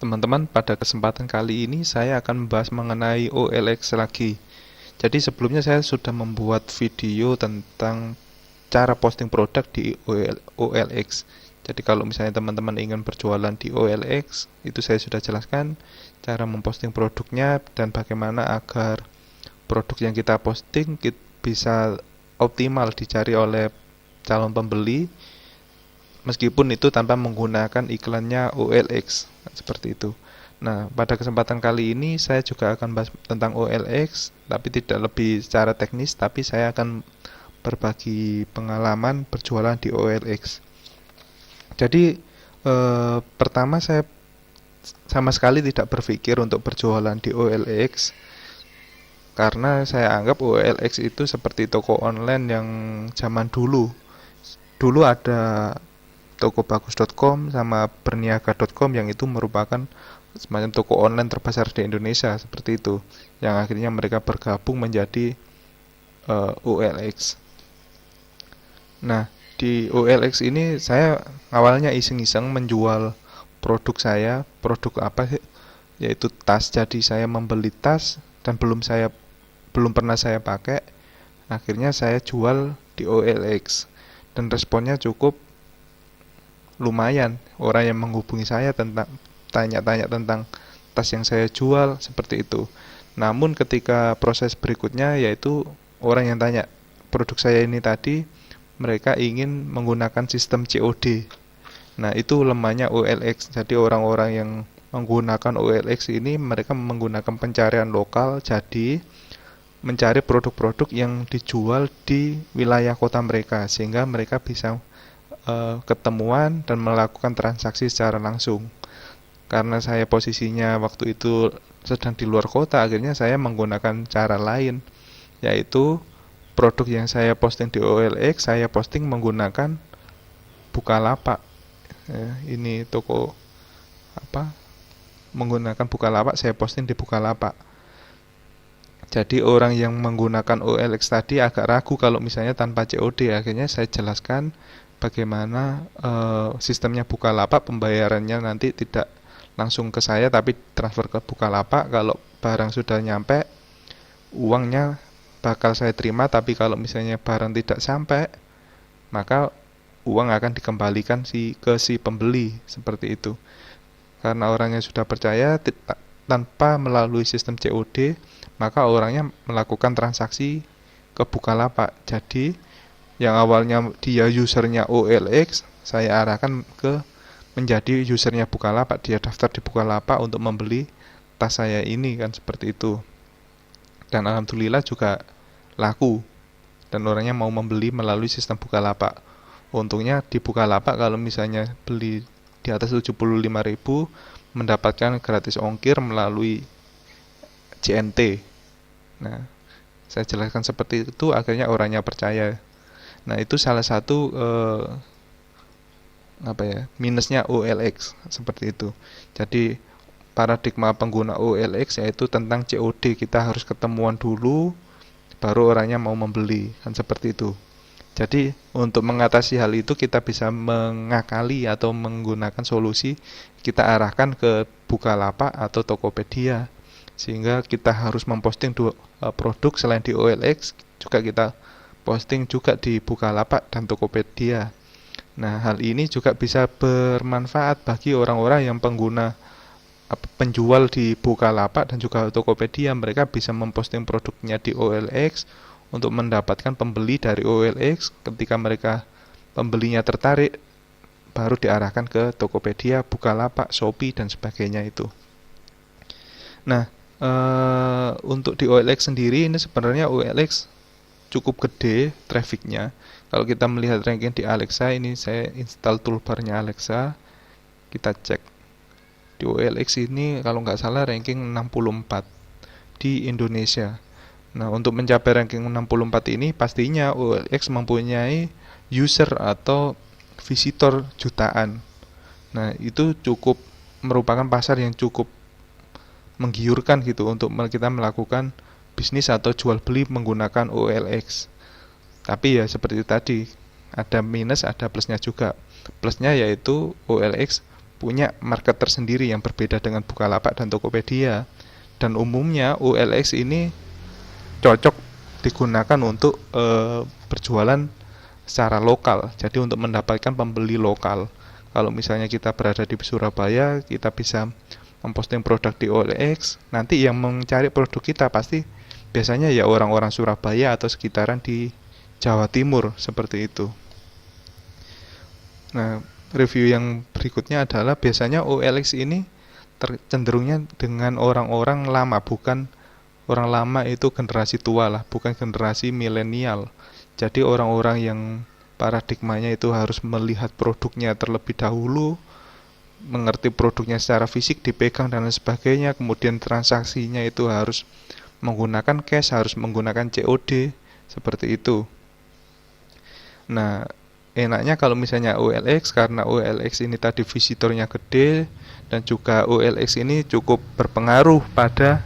Teman-teman, pada kesempatan kali ini saya akan membahas mengenai OLX lagi. Jadi sebelumnya saya sudah membuat video tentang cara posting produk di OLX. Jadi kalau misalnya teman-teman ingin berjualan di OLX, itu saya sudah jelaskan cara memposting produknya dan bagaimana agar produk yang kita posting bisa optimal dicari oleh calon pembeli, meskipun itu tanpa menggunakan iklannya OLX, seperti itu. Nah, pada kesempatan kali ini saya juga akan bahas tentang OLX, tapi tidak lebih secara teknis, tapi saya akan berbagi pengalaman berjualan di OLX. Jadi, pertama saya sama sekali tidak berpikir untuk berjualan di OLX, karena saya anggap OLX itu seperti toko online yang zaman dulu. Dulu ada tokobagus.com sama berniaga.com yang itu merupakan semacam toko online terbesar di Indonesia, seperti itu, yang akhirnya mereka bergabung menjadi OLX. Nah, di OLX ini saya awalnya iseng-iseng menjual produk saya. Produk apa sih? Yaitu tas. Jadi saya membeli tas dan belum pernah saya pakai. Akhirnya saya jual di OLX dan responnya cukup lumayan. Orang yang menghubungi saya tentang tanya-tanya tentang tas yang saya jual, seperti itu. Namun ketika proses berikutnya, yaitu orang yang tanya produk saya ini tadi, mereka ingin menggunakan sistem COD. Nah, itu lemahnya OLX. Jadi orang-orang yang menggunakan OLX ini mereka menggunakan pencarian lokal, jadi mencari produk-produk yang dijual di wilayah kota mereka, sehingga mereka bisa ketemuan dan melakukan transaksi secara langsung. Karena saya posisinya waktu itu sedang di luar kota, akhirnya saya menggunakan cara lain, yaitu produk yang saya posting di OLX, saya posting menggunakan Bukalapak. Ini toko apa? Menggunakan Bukalapak, saya posting di Bukalapak. Jadi orang yang menggunakan OLX tadi agak ragu kalau misalnya tanpa COD. Akhirnya saya jelaskan bagaimana sistemnya Bukalapak, pembayarannya nanti tidak langsung ke saya tapi transfer ke Bukalapak. Kalau barang sudah nyampe, uangnya bakal saya terima, tapi kalau misalnya barang tidak sampai, maka uang akan dikembalikan ke si pembeli, seperti itu. Karena orangnya sudah percaya, tanpa melalui sistem COD, maka orangnya melakukan transaksi ke Bukalapak. Jadi yang awalnya dia usernya OLX, saya arahkan ke menjadi usernya Bukalapak. Dia daftar di Bukalapak untuk membeli tas saya ini, kan seperti itu. Dan alhamdulillah juga laku, dan orangnya mau membeli melalui sistem Bukalapak. Untungnya di Bukalapak kalau misalnya beli di atas 75.000 mendapatkan gratis ongkir melalui JNT. Nah, saya jelaskan seperti itu, akhirnya orangnya percaya. Nah, itu salah satu minusnya OLX, seperti itu. Jadi paradigma pengguna OLX yaitu tentang COD, kita harus ketemuan dulu baru orangnya mau membeli, kan seperti itu. Jadi untuk mengatasi hal itu kita bisa mengakali atau menggunakan solusi, kita arahkan ke Bukalapak atau Tokopedia, sehingga kita harus memposting produk selain di OLX, juga kita posting juga di Bukalapak dan Tokopedia. Nah, hal ini juga bisa bermanfaat bagi orang-orang yang penjual di Bukalapak dan juga Tokopedia. Mereka bisa memposting produknya di OLX untuk mendapatkan pembeli dari OLX. Ketika pembelinya tertarik, baru diarahkan ke Tokopedia, Bukalapak, Shopee dan sebagainya itu. Nah, untuk di OLX sendiri ini sebenarnya OLX cukup gede trafficnya. Kalau kita melihat ranking di Alexa, ini saya install toolbarnya Alexa, kita cek di OLX ini kalau nggak salah ranking 64 di Indonesia. Nah, untuk mencapai ranking 64 ini pastinya OLX mempunyai user atau visitor jutaan. Nah, itu cukup merupakan pasar yang cukup menggiurkan gitu untuk kita melakukan bisnis atau jual beli menggunakan OLX. Tapi ya seperti tadi, ada minus ada plusnya juga. Plusnya yaitu OLX punya market tersendiri yang berbeda dengan Bukalapak dan Tokopedia. Dan umumnya OLX ini cocok digunakan untuk berjualan secara lokal. Jadi untuk mendapatkan pembeli lokal. Kalau misalnya kita berada di Surabaya, kita bisa memposting produk di OLX. Nanti yang mencari produk kita pasti biasanya ya orang-orang Surabaya atau sekitaran di Jawa Timur, seperti itu. Nah, review yang berikutnya adalah biasanya OLX ini cenderungnya dengan orang-orang lama, bukan orang lama itu generasi tua lah, bukan generasi milenial. Jadi orang-orang yang paradigmanya itu harus melihat produknya terlebih dahulu, mengerti produknya secara fisik, dipegang dan lain sebagainya, kemudian transaksinya itu harus menggunakan cash, harus menggunakan COD, seperti itu. Nah, enaknya kalau misalnya OLX, karena OLX ini tadi visitornya gede, dan juga OLX ini cukup berpengaruh pada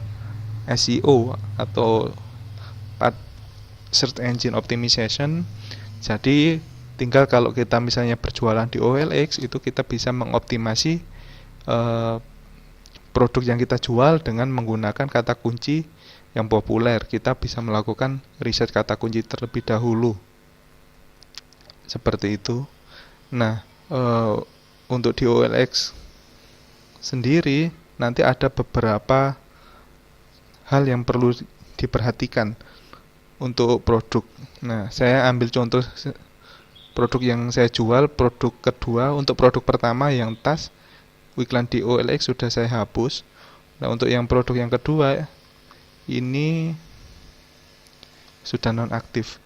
SEO atau Search Engine Optimization. Jadi tinggal kalau kita misalnya berjualan di OLX, itu kita bisa mengoptimasi produk yang kita jual dengan menggunakan kata kunci yang populer. Kita bisa melakukan riset kata kunci terlebih dahulu, seperti itu. Nah, untuk di OLX sendiri nanti ada beberapa hal yang perlu diperhatikan untuk produk. Nah, saya ambil contoh produk yang saya jual, produk kedua. Untuk produk pertama yang tas, iklan di OLX sudah saya hapus. Nah, untuk yang produk yang kedua ini sudah nonaktif.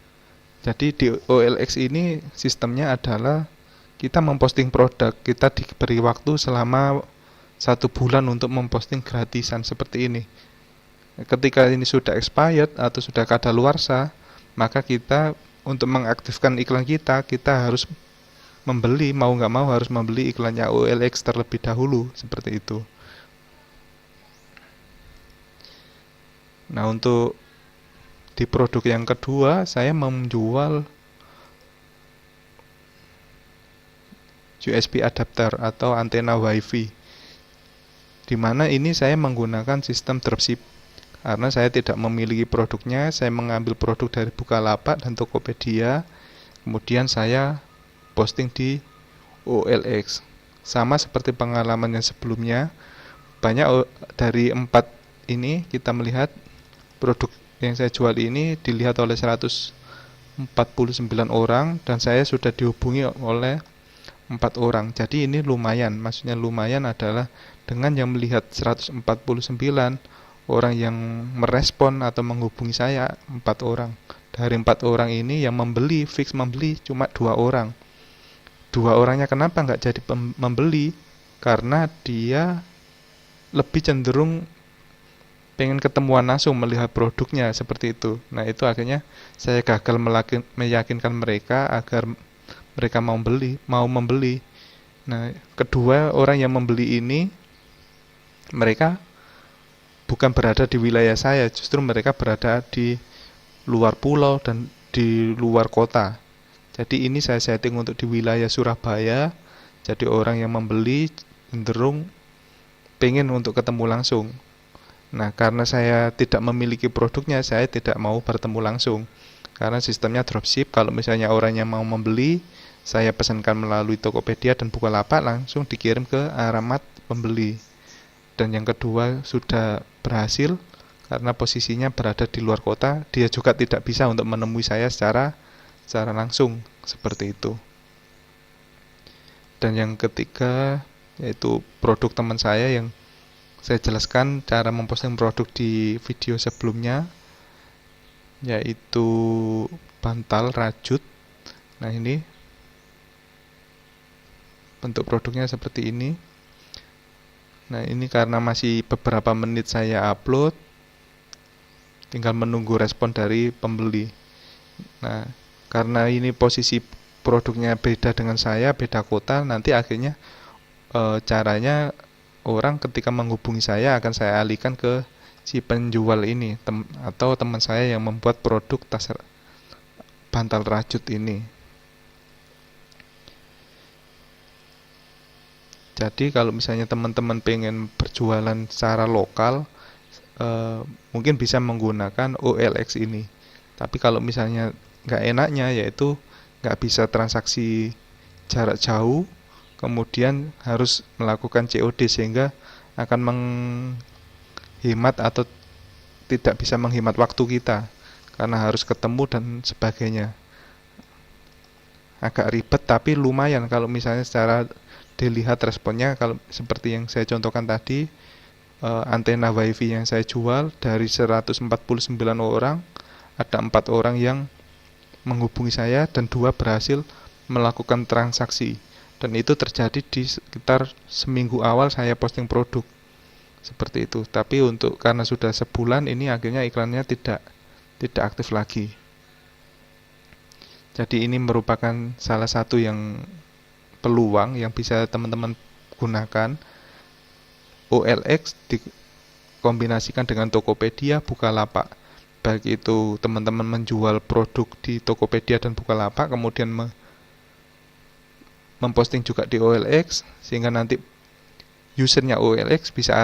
Jadi di OLX ini sistemnya adalah kita memposting produk, kita diberi waktu selama 1 bulan untuk memposting gratisan seperti ini. Ketika ini sudah expired atau sudah kadaluarsa, maka kita untuk mengaktifkan iklan kita harus membeli, mau nggak mau harus membeli iklannya OLX terlebih dahulu, seperti itu. Nah, untuk di produk yang kedua, saya menjual USB adapter atau antena WiFi, di mana ini saya menggunakan sistem dropship. Karena saya tidak memiliki produknya, saya mengambil produk dari Bukalapak dan Tokopedia, kemudian saya posting di OLX. Sama seperti pengalaman yang sebelumnya, banyak dari 4 ini kita melihat produk yang saya jual ini dilihat oleh 149 orang dan saya sudah dihubungi oleh 4 orang. Jadi ini lumayan, maksudnya lumayan adalah dengan yang melihat 149 orang yang merespon atau menghubungi saya 4 orang. Dari 4 orang ini yang membeli, fix membeli cuma 2 orang. 2 orangnya kenapa nggak jadi membeli? Karena dia lebih cenderung pengen ketemuan langsung melihat produknya, seperti itu. Nah, itu akhirnya saya gagal meyakinkan mereka agar mereka mau membeli. Nah, kedua orang yang membeli ini mereka bukan berada di wilayah saya, justru mereka berada di luar pulau dan di luar kota. Jadi ini saya setting untuk di wilayah Surabaya. Jadi orang yang membeli cenderung pengen untuk ketemu langsung. Nah, karena saya tidak memiliki produknya, saya tidak mau bertemu langsung. Karena sistemnya dropship, kalau misalnya orangnya mau membeli, saya pesankan melalui Tokopedia dan Bukalapak, langsung dikirim ke alamat pembeli. Dan yang kedua sudah berhasil, karena posisinya berada di luar kota, dia juga tidak bisa untuk menemui saya secara langsung, seperti itu. Dan yang ketiga yaitu produk teman saya yang saya jelaskan cara memposting produk di video sebelumnya, yaitu bantal rajut. Nah, ini bentuk produknya seperti ini. Nah, ini karena masih beberapa menit saya upload, tinggal menunggu respon dari pembeli. Nah, karena ini posisi produknya beda dengan saya, beda kota, nanti akhirnya caranya orang ketika menghubungi saya akan saya alihkan ke si penjual ini atau teman saya yang membuat produk tas bantal rajut ini. Jadi kalau misalnya teman-teman pengen berjualan secara lokal, mungkin bisa menggunakan OLX ini. Tapi kalau misalnya nggak enaknya yaitu nggak bisa transaksi jarak jauh, kemudian harus melakukan COD sehingga akan menghemat atau tidak bisa menghemat waktu kita karena harus ketemu dan sebagainya. Agak ribet tapi lumayan kalau misalnya secara dilihat responnya. Kalau seperti yang saya contohkan tadi, antena wifi yang saya jual dari 149 orang ada 4 orang yang menghubungi saya dan 2 berhasil melakukan transaksi, dan itu terjadi di sekitar seminggu awal saya posting produk seperti itu. Tapi untuk karena sudah sebulan ini akhirnya iklannya tidak aktif lagi. Jadi ini merupakan salah satu yang peluang yang bisa teman-teman gunakan. OLX dikombinasikan dengan Tokopedia, Bukalapak. Baik itu teman-teman menjual produk di Tokopedia dan Bukalapak, kemudian memposting juga di OLX, sehingga nanti usernya OLX bisa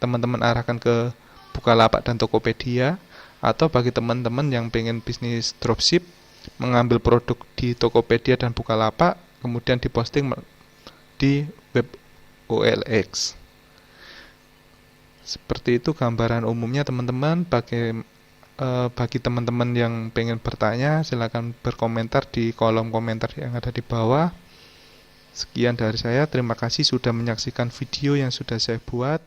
teman-teman arahkan ke Bukalapak dan Tokopedia. Atau bagi teman-teman yang pengen bisnis dropship, mengambil produk di Tokopedia dan Bukalapak, kemudian diposting di web OLX. Seperti itu gambaran umumnya teman-teman. Bagi teman-teman yang pengen bertanya, silakan berkomentar di kolom komentar yang ada di bawah. Sekian dari saya, terima kasih sudah menyaksikan video yang sudah saya buat.